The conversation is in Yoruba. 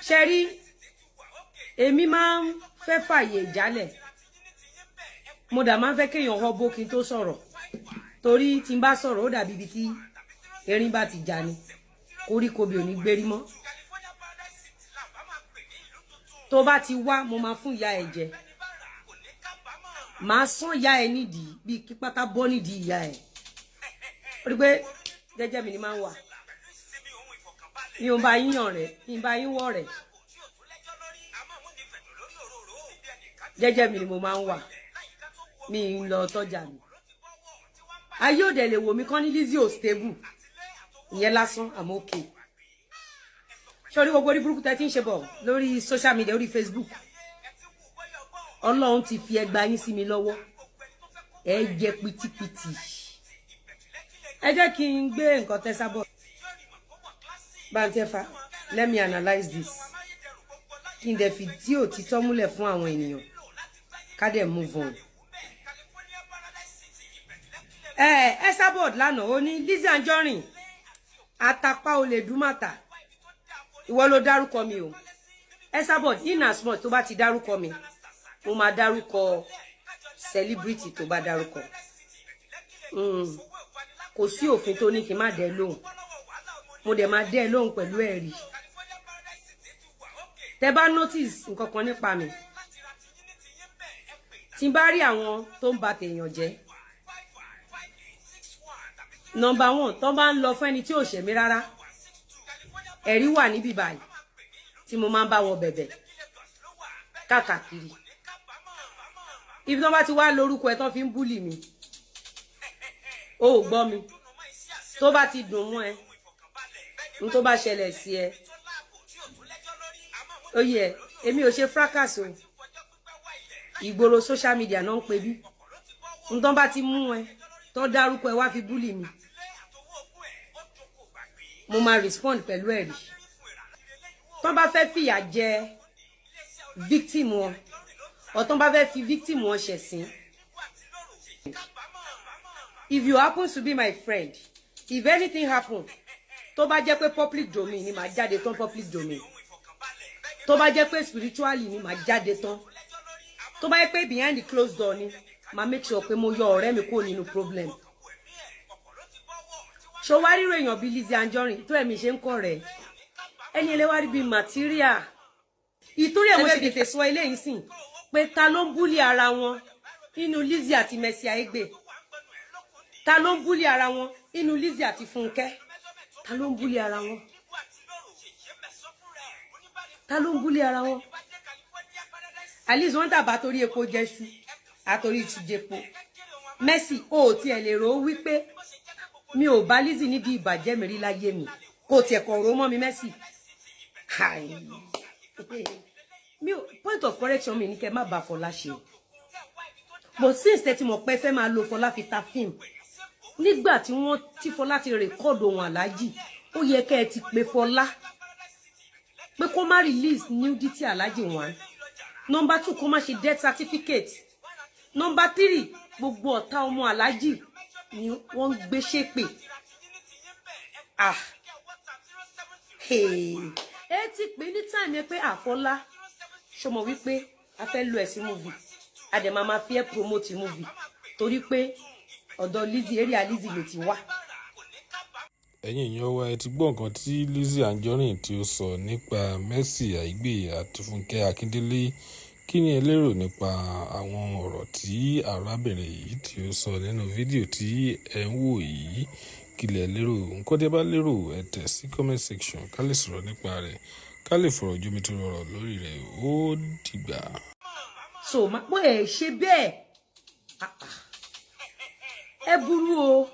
ṣẹ́rí èmi máa ń fẹ́ fàyè ìjálẹ̀ mo dà máa ń fẹ́ kéèyàn họ bó kí n tó sọ̀rọ̀ torí tí n bá sọ̀rọ̀ ó dàbí ibi tí erin bá ti jà ni koríko bí ò ní gbérí mọ́ tó bá ti wá mo máa fún ìyá ẹ jẹ màá sán ìyá ẹ nídìí bíi kí pátá bọ́ nídìí ìyá ẹ ó rí pé jẹ́jẹ́ mi ni máa ń wà mi ò bá yín yàn rẹ̀ mi ò bá yín wọ̀ rẹ̀ jẹ́jẹ́ mi ni mo máa ń wà mi ń lọ tọ́jà mi ayé òde lè wò mí kán ní Lizzy ò stable ìyẹn lásán I'm okay sórí gbogbo orí burúkú tẹ́ tí ń ṣe bọ̀ lórí social media orí Facebook Ọlọ́run ti fi ẹgbàá yín sí mi lọ́wọ́ ẹ jẹ pitipiti ẹ jẹ́ kí n gbé nǹkan tẹ́ sábọ̀ Bantefa let me analyze this kí n dẹ̀ fi tí òtítọ́ múlẹ̀ fún àwọn ènìyàn ká dẹ̀ move on. Esabod lánàá ó ní Lizzy Anjorin atapa olè dúmàtà ìwọ ló dárúkọ mi o Esabod in as much tó bá ti dárúkọ mi mo máa dárúkọ celebrity tó bá dárúkọ kò sí òfin tó ní kí n má dẹ lóhùn mo dẹ̀ máa dẹ lóhùn pẹ̀lú ẹ̀rí tẹ́ bá notice nǹkan kan nípa mi tí n bá rí àwọn tó ń ba tèèyàn jẹ́ number 1 tó bá ń lọ fún ẹni tí ò ṣe mí rárá ẹ̀rí wà níbí báyìí tí mo máa ń bá wọn bẹ̀bẹ̀ káàkiri ibi tó bá ti wá lórúkọ ẹ tó fi ń búlì mi ó gbọ́ mi tó bá ti dùn mọ́ ẹ n tó bá ṣẹlẹ̀ sí ẹ ó yẹ èmi ò ṣe fracas o ìgboro social media náà ń pè bí n tó bá ti mú ẹ tó dárúkọ ẹ wá fi búlì mi mo máa respond pẹ̀lú ẹ̀rí tó bá fẹ́ fìyà jẹ victim wọn or tó bá fẹ́ fi victim wọn ṣẹ̀sín if you happen to be my friend if anything happen tó bá jẹ́ pé public domain ni màá jáde tán public domain tó bá jẹ́ pé spiritually ni màá jáde tán tó bá jẹ́ pé behind the closed door ni màá make sure pé mo yọ ọ̀rẹ́ mi kúrò nínú problem ṣó wá ríro èèyàn bíi Lizzy Anjorin tó ẹ̀mí ṣe ń kọ́ rẹ̀ ẹni ẹlẹ́wà rí bíi material ìtorí ẹ̀ mo ṣe tètè sọ eléyìí sìn pé ta ló ń búlì ara wọn nínú Lizzy àti Mercy Aigbe ta ló ń búlì ara wọn nínú Lizzy àti Fúnkẹ́ ta ló ń búlì ara wọn ta ló ń búlì ara wọn at least wọ́n tàbá torí epo jẹ́ṣu àtorí ìtújẹpo Mercy ó tiẹ̀ lè rò ó wípé mi ò bá Lizzy níbi ìbàjẹ́ mi rí láyé mi kò tiẹ̀ kàn rò mọ́ mi Mercy mi ò point of correction mi ní kẹ́ má bà Fọlá ṣe but since tẹ́tí mọ̀ pé fẹ́ máa lo Fọlá fi ta fíìmù nígbà tí Fọlá ti rèkọ́ọ̀dù ohun Aláàjì ó yẹ kẹ́ ẹ ti pe Fọlá pé kó má release nudity Aláàjì 1 number 2 kó má ṣe death certificate number 3 gbogbo ọ̀tá ọmọ Aláàjì ni wọ́n gbé ṣépè ẹ ti pè ní time pé Fọlá ṣọmọ wípé a fẹ́ lo ẹ̀sìn movie a dẹ̀ máa fi ẹ́ promote movie torí pé ọ̀dọ̀ Lizzy area Lizzy ló ti wá. ẹ̀yin èèyàn wa ẹ ti gbọ́ nǹkan tí Lizzy Anjorin tí ó sọ nípa Mercy Aigbe àti Fúnkẹ́ Akíndélé kí ni ẹ lérò nípa àwọn ọ̀rọ̀ tí arábìnrin yìí tí ó sọ nínú fídíò tí ẹ ń wò yìí kí lẹ lérò nǹkan tí ẹ bá lérò ẹ tẹ̀ sí comment section ká lè sọ̀rọ̀ nípa rẹ̀ ká lè fọ̀rọ̀ jomitoro ọ̀rọ̀ lórí rẹ̀ ó dìgbà. so mo ẹ ṣe bẹ́ẹ̀ ẹ burú o.